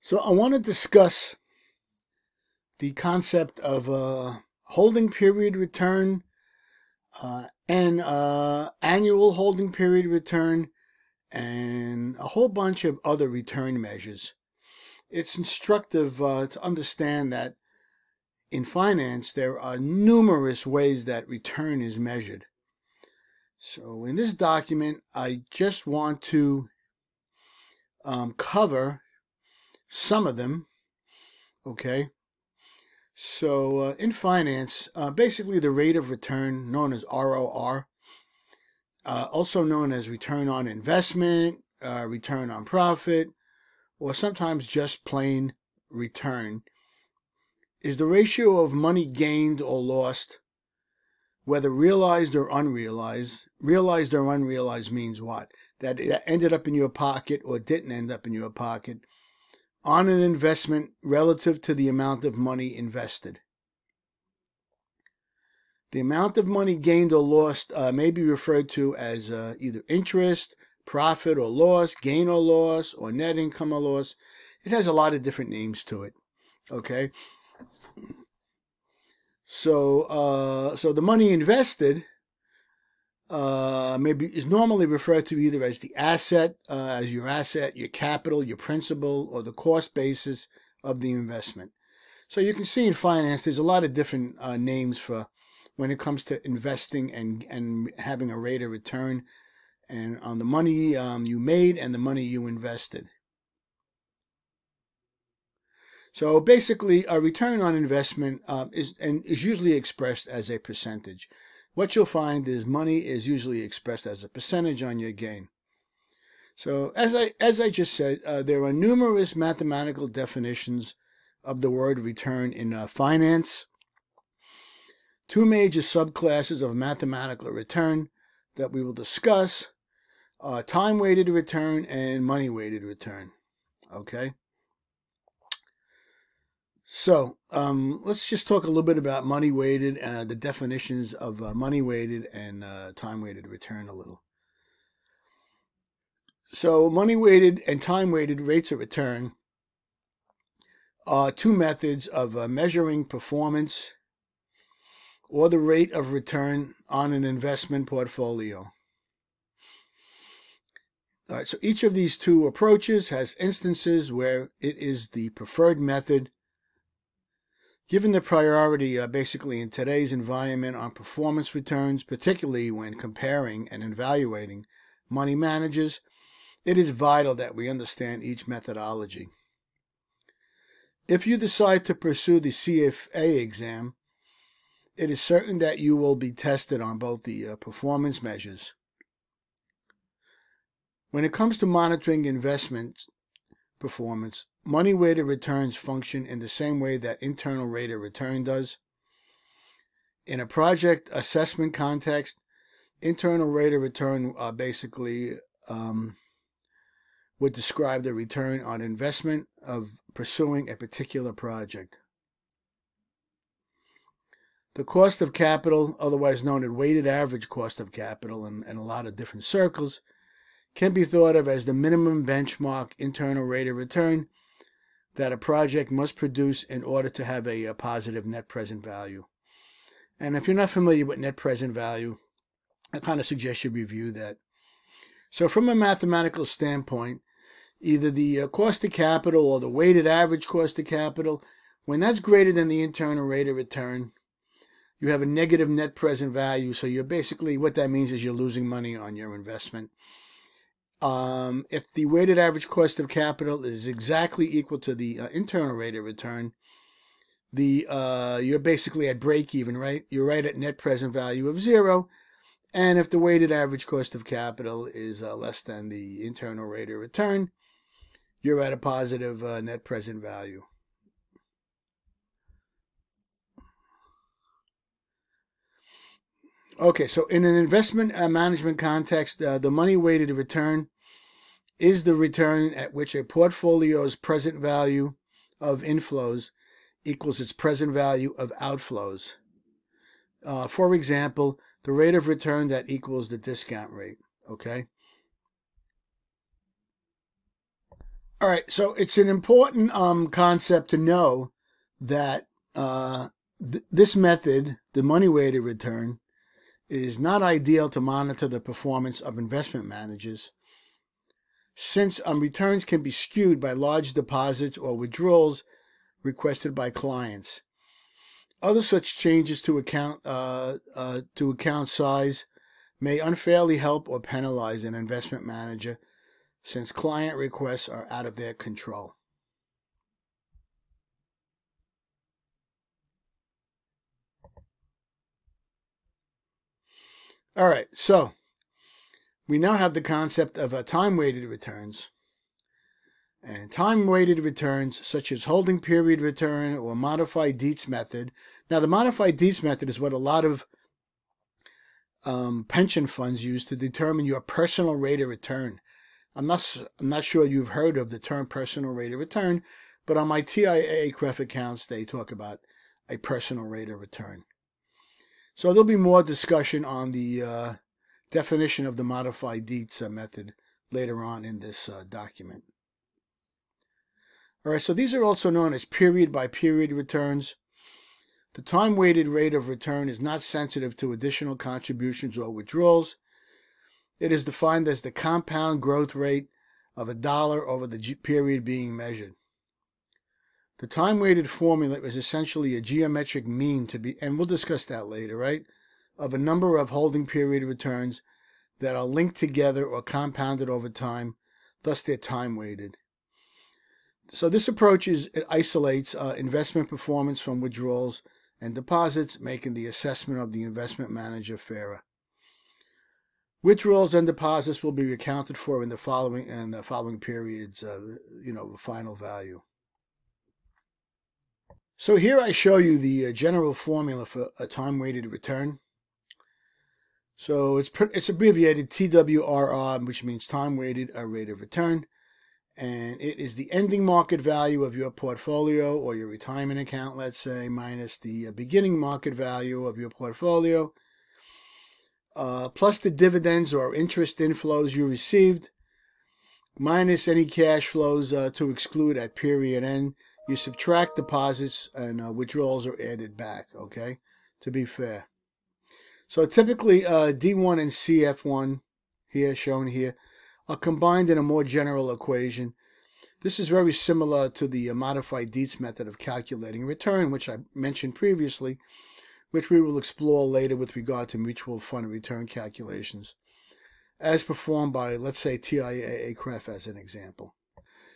So I want to discuss the concept of holding period return and annual holding period return and a whole bunch of other return measures. It's instructive to understand that in finance there are numerous ways that return is measured. So in this document I just want to cover some of them. Okay. So in finance, basically the rate of return, known as ROR, also known as return on investment, return on profit, or sometimes just plain return, is the ratio of money gained or lost, whether realized or unrealized. Realized or unrealized means what? That it ended up in your pocket or didn't end up in your pocket, on an investment relative to the amount of money invested. The amount of money gained or lost may be referred to as either interest, profit or loss, gain or loss, or net income or loss. It has a lot of different names to it. Okay. So the money invested is normally referred to either as the asset, as your asset, your capital, your principal, or the cost basis of the investment. So you can see in finance, there's a lot of different names for when it comes to investing and having a rate of return and on the money you made and the money you invested. So basically, a return on investment is usually expressed as a percentage. What you'll find is money is usually expressed as a percentage on your gain. So as I just said, there are numerous mathematical definitions of the word return in finance. Two major subclasses of mathematical return that we will discuss are time-weighted return and money-weighted return. Okay. So let's just talk a little bit about money-weighted, the definitions of money-weighted and time-weighted return a little. So money-weighted and time-weighted rates of return are two methods of measuring performance or the rate of return on an investment portfolio. All right, so each of these two approaches has instances where it is the preferred method. Given the priority basically in today's environment on performance returns, particularly when comparing and evaluating money managers, it is vital that we understand each methodology. If you decide to pursue the CFA exam, it is certain that you will be tested on both the performance measures. When it comes to monitoring investment performance, money-weighted returns function in the same way that internal rate of return does. In a project assessment context, internal rate of return basically would describe the return on investment of pursuing a particular project. The cost of capital, otherwise known as weighted average cost of capital in a lot of different circles, can be thought of as the minimum benchmark internal rate of return that a project must produce in order to have a positive net present value. And if you're not familiar with net present value, I kind of suggest you review that. So from a mathematical standpoint, either the cost of capital or the weighted average cost of capital, when that's greater than the internal rate of return, you have a negative net present value. So you're basically, what that means is you're losing money on your investment. If the weighted average cost of capital is exactly equal to the internal rate of return, you're basically at break even, right? You're right at net present value of 0. And if the weighted average cost of capital is less than the internal rate of return, you're at a positive net present value. Okay, so in an investment management context, the money-weighted return is the return at which a portfolio's present value of inflows equals its present value of outflows. For example, the rate of return that equals the discount rate. Okay. All right, so it's an important concept to know that this method, the money-weighted return, is not ideal to monitor the performance of investment managers, since returns can be skewed by large deposits or withdrawals requested by clients. Other such changes to account size may unfairly help or penalize an investment manager, since client requests are out of their control. All right, so we now have the concept of time-weighted returns. And time-weighted returns, such as holding period return or modified Dietz method. Now, the modified Dietz method is what a lot of pension funds use to determine your personal rate of return. I'm not sure you've heard of the term personal rate of return, but on my TIAA-CREF accounts, they talk about a personal rate of return. So there'll be more discussion on the definition of the modified Dietz method later on in this document. All right, so these are also known as period-by-period returns. The time-weighted rate of return is not sensitive to additional contributions or withdrawals. It is defined as the compound growth rate of $1 over the period being measured. The time-weighted formula is essentially a geometric mean and we'll discuss that later, right, of a number of holding period returns that are linked together or compounded over time, thus they're time-weighted. So this approach isolates investment performance from withdrawals and deposits, making the assessment of the investment manager fairer. Withdrawals and deposits will be accounted for in the following periods, final value. So here I show you the general formula for a time-weighted return. So it's abbreviated TWRR, which means time-weighted rate of return. And it is the ending market value of your portfolio or your retirement account, let's say, minus the beginning market value of your portfolio, plus the dividends or interest inflows you received, minus any cash flows to exclude at period end. You subtract deposits and withdrawals are added back, okay, to be fair. So typically D1 and CF1, here shown here, are combined in a more general equation. This is very similar to the modified Dietz method of calculating return, which I mentioned previously, which we will explore later with regard to mutual fund return calculations, as performed by, let's say, TIAA-CREF as an example.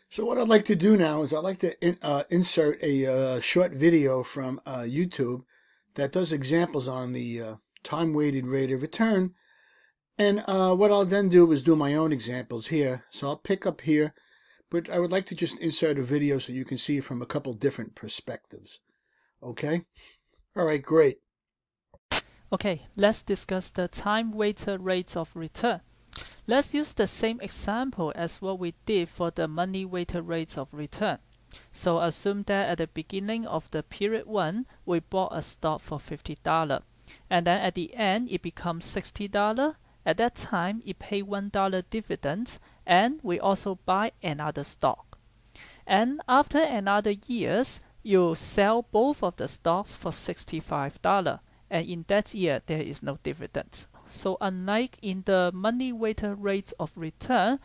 So what I'd like to do now is I'd like to insert a short video from YouTube that does examples on the time-weighted rate of return. And what I'll then do is do my own examples here. So I'll pick up here, but I would like to just insert a video so you can see it from a couple different perspectives. Okay? All right, great. Okay, let's discuss the time-weighted rates of return. Let's use the same example as what we did for the money-weighted rates of return. So assume that at the beginning of the period 1, we bought a stock for $50. And then at the end, it becomes $60. At that time, it paid $1 dividends, and we also buy another stock. And after another years, you sell both of the stocks for $65. And in that year, there is no dividends. So unlike in the money-weighted rates of return,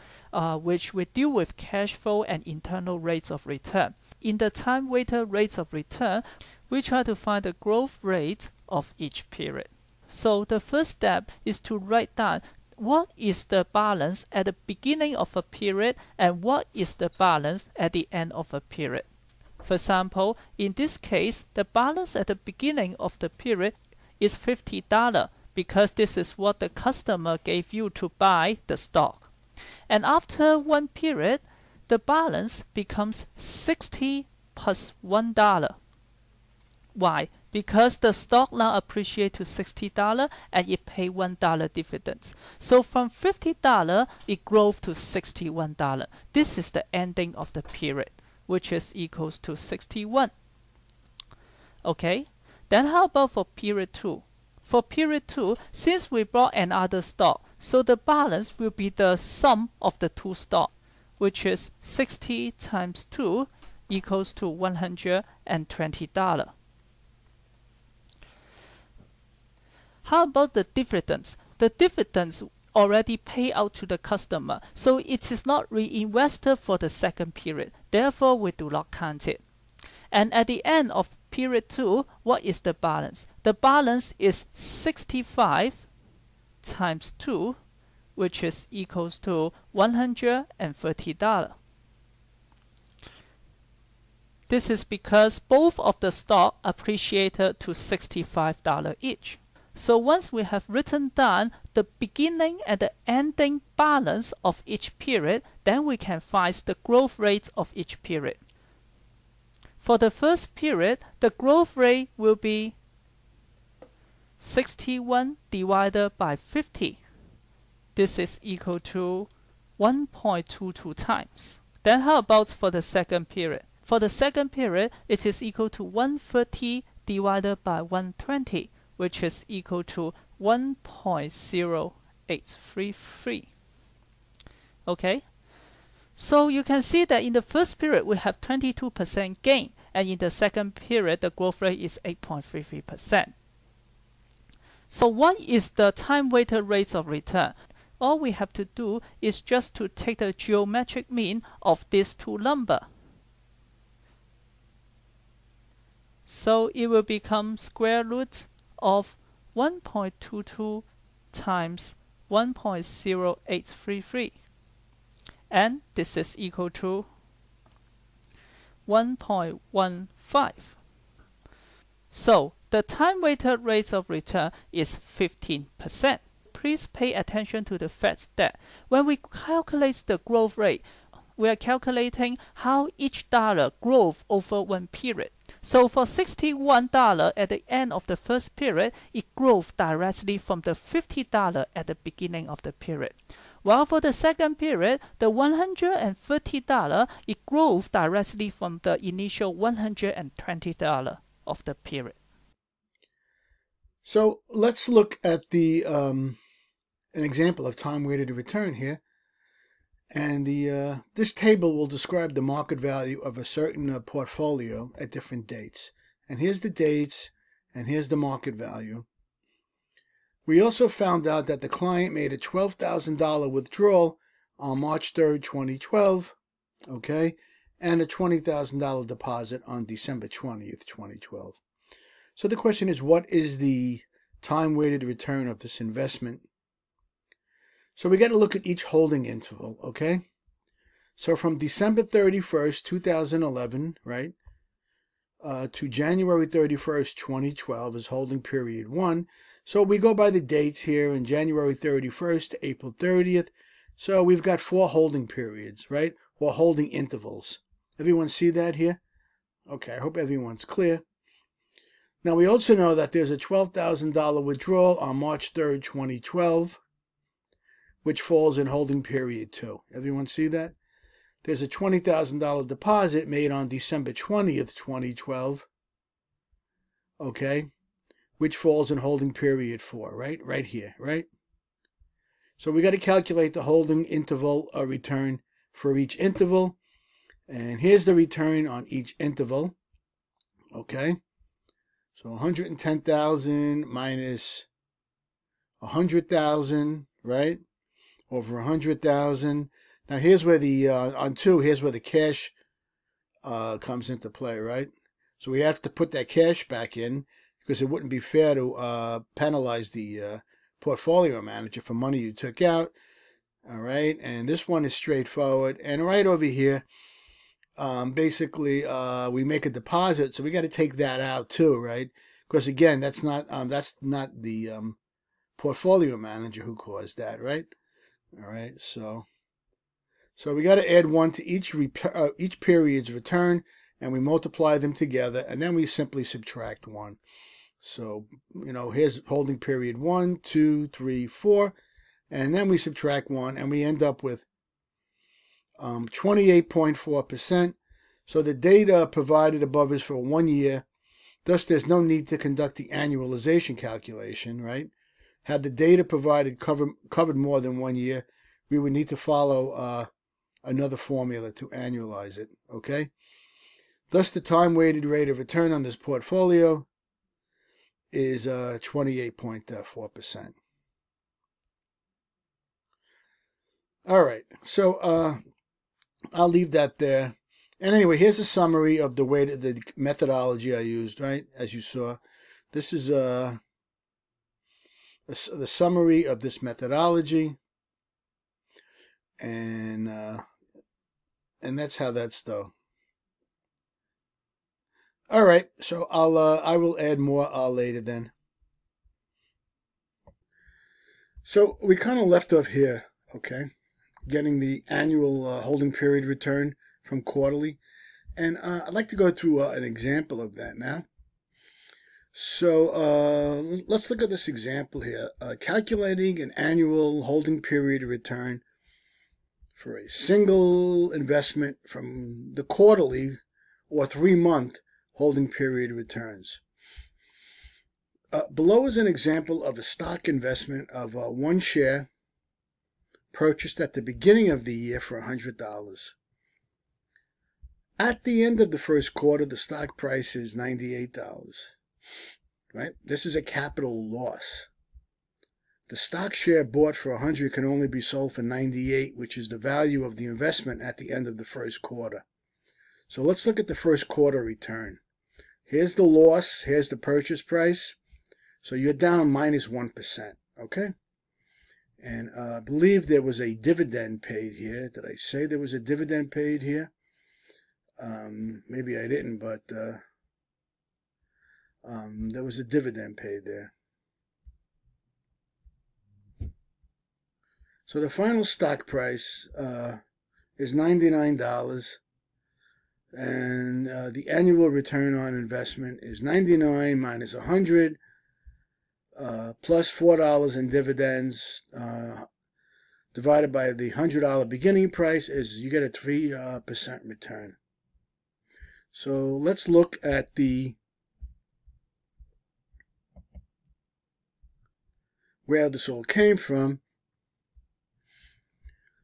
which we deal with cash flow and internal rates of return, in the time-weighted rates of return, we try to find the growth rate of each period. So the first step is to write down what is the balance at the beginning of a period and what is the balance at the end of a period. For example, in this case, the balance at the beginning of the period is $50 because this is what the customer gave you to buy the stock. And after one period, the balance becomes 60 plus $1. Why? Because the stock now appreciates to $60 and it paid $1 dividends. So from $50, it grows to $61. This is the ending of the period, which is equals to 61. Okay, then how about for period 2? For period 2, since we bought another stock, so the balance will be the sum of the two stocks, which is 60 times 2 equals to $120. How about the dividends? The dividends already paid out to the customer, so it is not reinvested for the second period. Therefore, we do not count it. And at the end of period 2, what is the balance? The balance is 65 times 2, which is equals to $130. This is because both of the stock appreciated to $65 each. So once we have written down the beginning and the ending balance of each period, then we can find the growth rate of each period. For the first period, the growth rate will be 61 divided by 50. This is equal to 1.22 times. Then how about for the second period? For the second period, it is equal to 130 divided by 120, which is equal to 1.0833. Okay? So you can see that in the first period, we have 22% gain, and in the second period, the growth rate is 8.33%. So what is the time-weighted rates of return? All we have to do is just to take the geometric mean of these two numbers. So it will become square root of 1.22 times 1.0833. And this is equal to 1.15. So the time-weighted rate of return is 15%. Please pay attention to the fact that when we calculate the growth rate, we are calculating how each dollar grows over one period. So for $61 at the end of the first period, it grows directly from the $50 at the beginning of the period. While for the second period, the $130, it grows directly from the initial $120 of the period. So let's look at the an example of time-weighted return here. And this table will describe the market value of a certain portfolio at different dates. And here's the dates, and here's the market value. We also found out that the client made a $12,000 withdrawal on March 3rd, 2012, okay, and a $20,000 deposit on December 20th, 2012. So the question is, what is the time-weighted return of this investment? So we got to look at each holding interval, okay? So from December 31st, 2011, right, to January 31st, 2012 is holding period 1. So we go by the dates here in January 31st to April 30th. So we've got 4 holding periods, right, or holding intervals. Everyone see that here? Okay, I hope everyone's clear. Now we also know that there's a $12,000 withdrawal on March 3rd, 2012. Which falls in holding period 2. Everyone see that? There's a $20,000 deposit made on December 20th, 2012. Okay? Which falls in holding period 4, right? Right here, right? So we got to calculate the holding interval return for each interval. And here's the return on each interval. Okay? So 110,000 minus 100,000, right? Over 100,000. Now here's where the on 2, here's where the cash comes into play, right? So we have to put that cash back in because it wouldn't be fair to penalize the portfolio manager for money you took out. All right, and this one is straightforward. And right over here, basically we make a deposit, so we got to take that out too, right? Because again, that's not the portfolio manager who caused that, right? All right, so we got to add 1 to each period's return, and we multiply them together, and then we simply subtract 1. So, you know, here's holding period 1, 2, 3, 4, and then we subtract 1, and we end up with 28.4%. So the data provided above is for 1 year. Thus, there's no need to conduct the annualization calculation, right? Had the data provided covered more than 1 year, we would need to follow another formula to annualize it, okay? Thus, the time-weighted rate of return on this portfolio is 28.4%. All right, so I'll leave that there. And anyway, here's a summary of the methodology I used, right? As you saw, this is the summary of this methodology, and that's how that's done. All right, so I will add more later then. So we kind of left off here, okay, getting the annual holding period return from quarterly, and I'd like to go through an example of that now. So let's look at this example here. Calculating an annual holding period return for a single investment from the quarterly or 3-month holding period returns. Below is an example of a stock investment of 1 share purchased at the beginning of the year for $100. At the end of the first quarter, the stock price is $98. Right? This is a capital loss. The stock share bought for 100 can only be sold for 98, which is the value of the investment at the end of the first quarter. So let's look at the first quarter return. Here's the loss, here's the purchase price. So you're down minus 1%, okay? And I believe there was a dividend paid here. Did I say there was a dividend paid here? Maybe I didn't, but there was a dividend paid there. So the final stock price is $99, and the annual return on investment is 99 minus 100 plus $4 in dividends divided by the $100 beginning price is you get a 3% return. So let's look at where this all came from.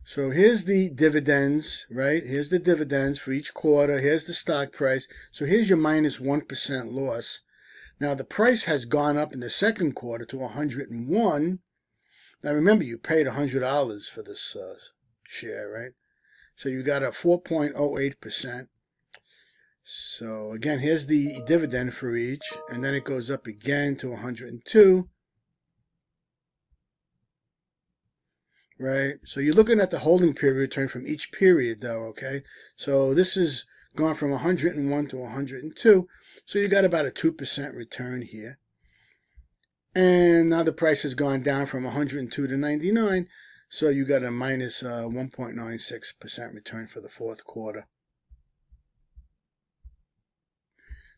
So here's the dividends, right? Here's the dividends for each quarter. Here's the stock price. So here's your minus 1% loss. Now the price has gone up in the second quarter to 101. Now remember, you paid $100 for this share, right? So you got a 4.08%. So again, here's the dividend for each, and then it goes up again to 102. Right? So you're looking at the holding period return from each period, though, okay? So this is gone from 101 to 102. So you got about a 2% return here. And now the price has gone down from 102 to 99. So you got a minus 1.96% return for the fourth quarter.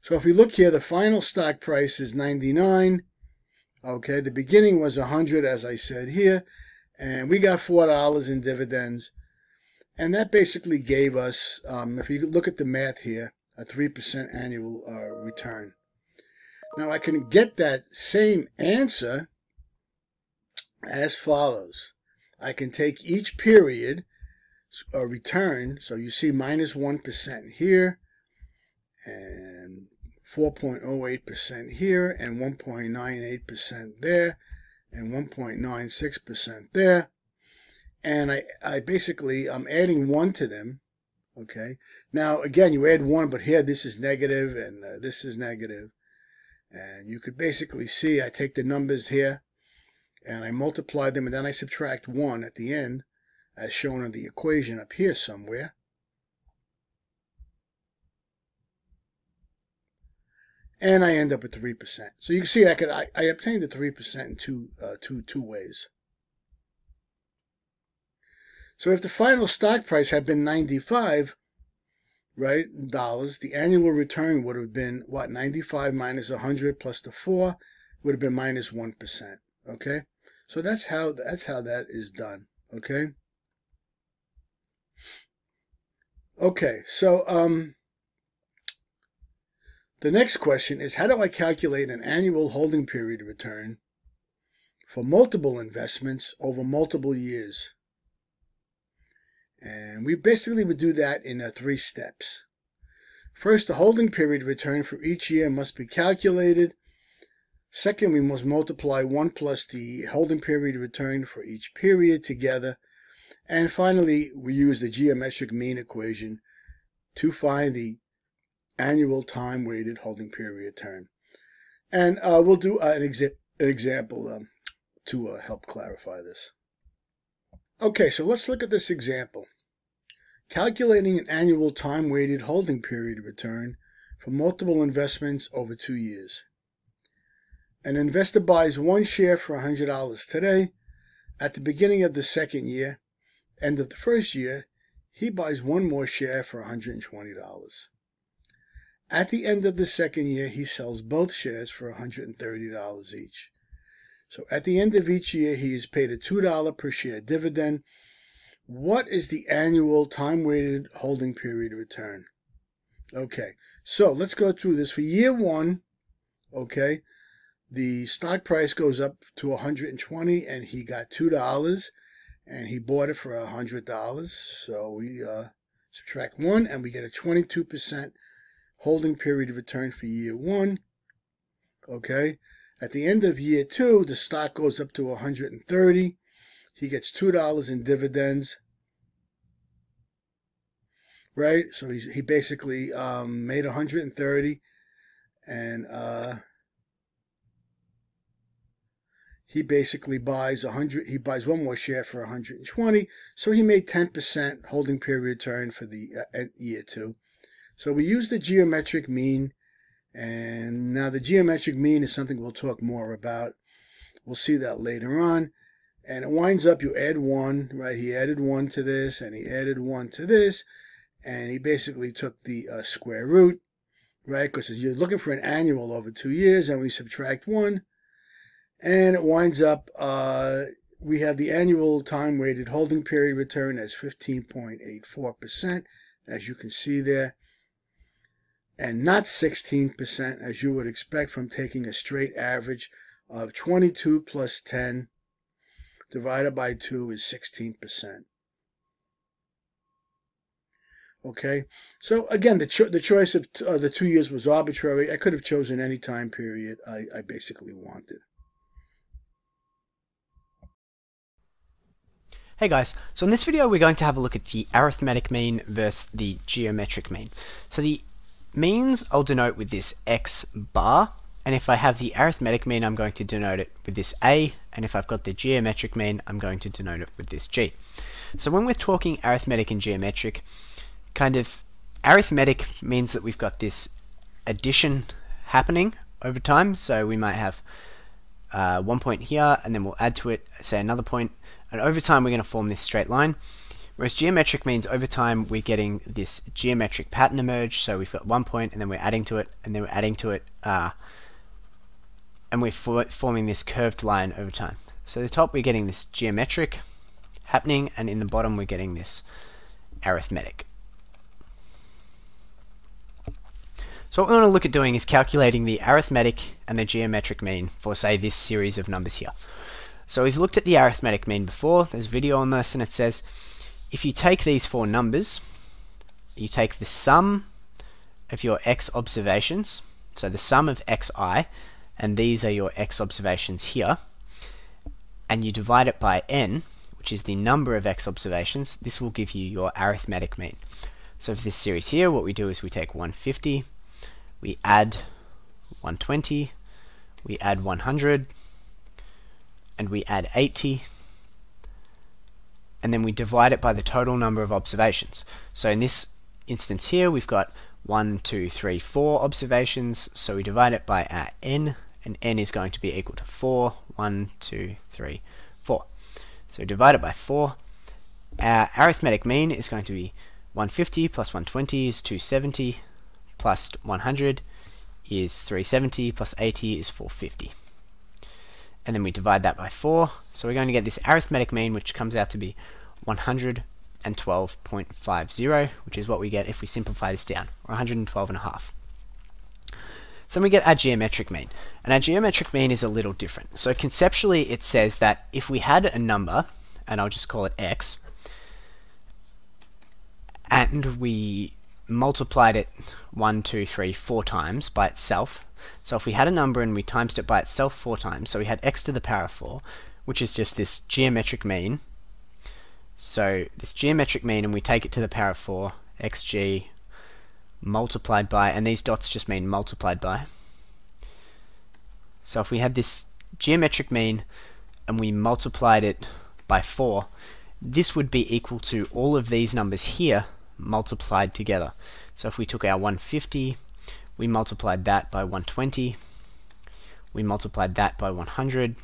So if we look here, the final stock price is 99. Okay, the beginning was 100, as I said here. And we got $4 in dividends. And that basically gave us, if you look at the math here, a 3% annual return. Now I can get that same answer as follows. I can take each period return, so you see minus 1% here, and 4.08% here, and 1.98% there, and 1.96% there. And I basically, I'm adding 1 to them, okay? Now, again, you add 1, but here this is negative, and this is negative. And you could basically see I take the numbers here, and I multiply them, and then I subtract 1 at the end, as shown in the equation up here somewhere. And I end up with 3%. So you can see I obtained the 3% in two ways. So if the final stock price had been 95, right, dollars, the annual return would have been what? 95 minus 100 plus the 4 would have been minus 1%. Okay, so that's how that is done. Okay. Okay, so the next question is, how do I calculate an annual holding period return for multiple investments over multiple years? And we basically would do that in 3 steps. First, the holding period return for each year must be calculated. Second, we must multiply 1 plus the holding period return for each period together. And finally, we use the geometric mean equation to find the annual time-weighted holding period return. And we'll do an example to help clarify this. Okay, so let's look at this example. Calculating an annual time-weighted holding period return for multiple investments over 2 years. An investor buys 1 share for $100 today. At the beginning of the second year, end of the first year, he buys 1 more share for $120. At the end of the second year, he sells both shares for $130 each. So at the end of each year, he is paid a $2 per share dividend. What is the annual time-weighted holding period return? Okay, so let's go through this. For year 1, okay, the stock price goes up to $120 and he got $2 and he bought it for $100. So we subtract 1 and we get a 22% holding period return for year 1. Okay, at the end of year 2, the stock goes up to $130. He gets $2 in dividends, right? So he basically made $130, and he basically buys 100. He buys 1 more share for $120. So he made 10% holding period return for the year 2. So we use the geometric mean, and now the geometric mean is something we'll talk more about. We'll see that later on. And it winds up, you add 1, right? He added 1 to this, and he added 1 to this, and he basically took the square root, right? Because you're looking for an annual over 2 years, and we subtract 1, and it winds up, we have the annual time-weighted holding period return as 15.84%, as you can see there, and not 16%, as you would expect from taking a straight average of 22 plus 10 divided by 2 is 16%. Okay, so again, the choice of the 2 years was arbitrary. I could have chosen any time period I basically wanted. Hey guys, so in this video we're going to have a look at the arithmetic mean versus the geometric mean. So the means I'll denote with this X bar, and if I have the arithmetic mean I'm going to denote it with this A, and if I've got the geometric mean I'm going to denote it with this G. So when we're talking arithmetic and geometric, kind of arithmetic means that we've got this addition happening over time. So we might have 1 point here, and then we'll add to it, say, another point, and over time we're going to form this straight line. Whereas geometric means over time we're getting this geometric pattern emerge. So we've got 1 point, and then we're adding to it, and then we're adding to it, and we're forming this curved line over time. So at the top we're getting this geometric happening, and in the bottom we're getting this arithmetic. So what we want to look at doing is calculating the arithmetic and the geometric mean for, say, this series of numbers here. So we've looked at the arithmetic mean before. There's a video on this, and it says if you take these 4 numbers, you take the sum of your x observations, so the sum of xi, and these are your x observations here, and you divide it by n, which is the number of x observations. This will give you your arithmetic mean. So for this series here, what we do is we take 150, we add 120, we add 100, and we add 80, and then we divide it by the total number of observations. So in this instance here, we've got 1, 2, 3, 4 observations, so we divide it by our n, and n is going to be equal to 4, 1, 2, 3, 4. So we divide it by 4. Our arithmetic mean is going to be 150 plus 120 is 270, plus 100 is 370, plus 80 is 450. And then we divide that by 4, so we're going to get this arithmetic mean, which comes out to be 112.50, which is what we get if we simplify this down, or 112.5. So then we get our geometric mean, and our geometric mean is a little different. So conceptually it says that if we had a number, and I'll just call it x, and we multiplied it 1, 2, 3, 4 times by itself. So if we had a number and we times it by itself 4 times, so we had x to the power of 4, which is just this geometric mean. So this geometric mean, and we take it to the power of 4, xg multiplied by, and these dots just mean multiplied by. So if we had this geometric mean and we multiplied it by 4, this would be equal to all of these numbers here multiplied together. So if we took our 150, we multiplied that by 120, we multiplied that by 100,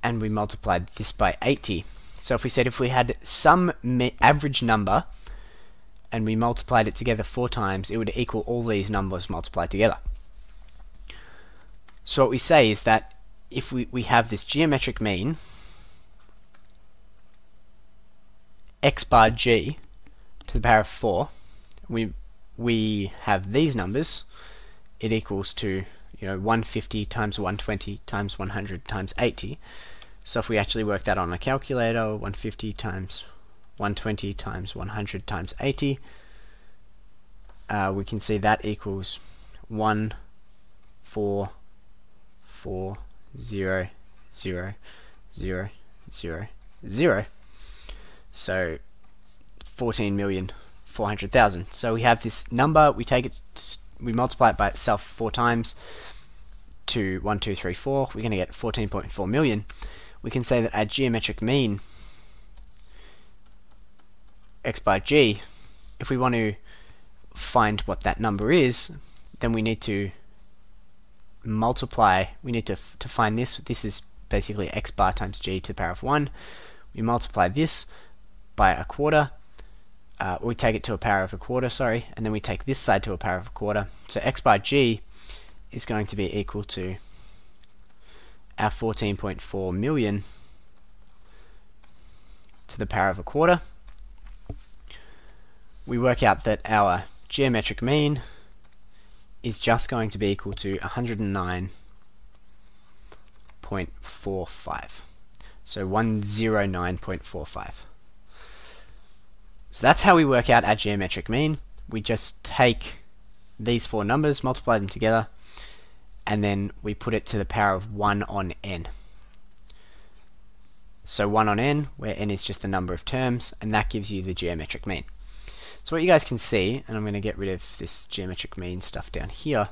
and we multiplied this by 80. So if we said if we had some average number and we multiplied it together 4 times, it would equal all these numbers multiplied together. So what we say is that if we have this geometric mean, x bar g to the power of 4, we have these numbers, it equals to 150 times 120 times 100 times 80. So if we actually work that on a calculator, 150 times 120 times 100 times 80, we can see that equals 1440000. So 14,400,000. So we have this number, we take it, we multiply it by itself 4 times to 1, 2, 3, 4, we're going to get 14.4 million. We can say that our geometric mean, x by g, if we want to find what that number is, then we need to multiply, we need to find this. This is basically x bar times g to the power of 1. We multiply this by a quarter, we take it to a power of a quarter, sorry, and then we take this side to a power of a quarter. So x by g is going to be equal to our 14.4 million to the power of a quarter. We work out that our geometric mean is just going to be equal to 109.45. So 109.45. So that's how we work out our geometric mean. We just take these 4 numbers, multiply them together, and then we put it to the power of 1 on n. So 1 on n, where n is just the number of terms, and that gives you the geometric mean. So what you guys can see, and I'm going to get rid of this geometric mean stuff down here,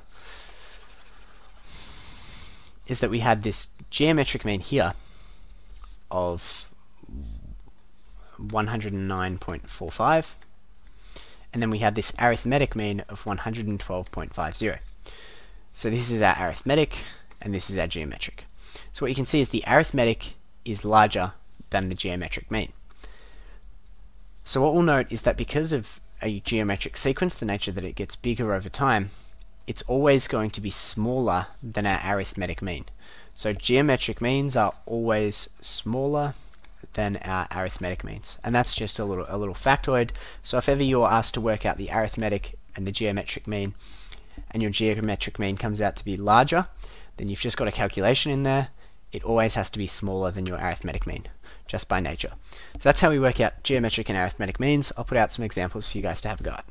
is that we had this geometric mean here of 109.45, and then we had this arithmetic mean of 112.50. So this is our arithmetic, and this is our geometric. So what you can see is the arithmetic is larger than the geometric mean. So what we'll note is that because of a geometric sequence, the nature that it gets bigger over time, it's always going to be smaller than our arithmetic mean. So geometric means are always smaller than our arithmetic means, and that's just a little factoid. So if ever you're asked to work out the arithmetic and the geometric mean, and your geometric mean comes out to be larger, then you've just got a calculation in there. It always has to be smaller than your arithmetic mean, just by nature. So that's how we work out geometric and arithmetic means. I'll put out some examples for you guys to have a go at.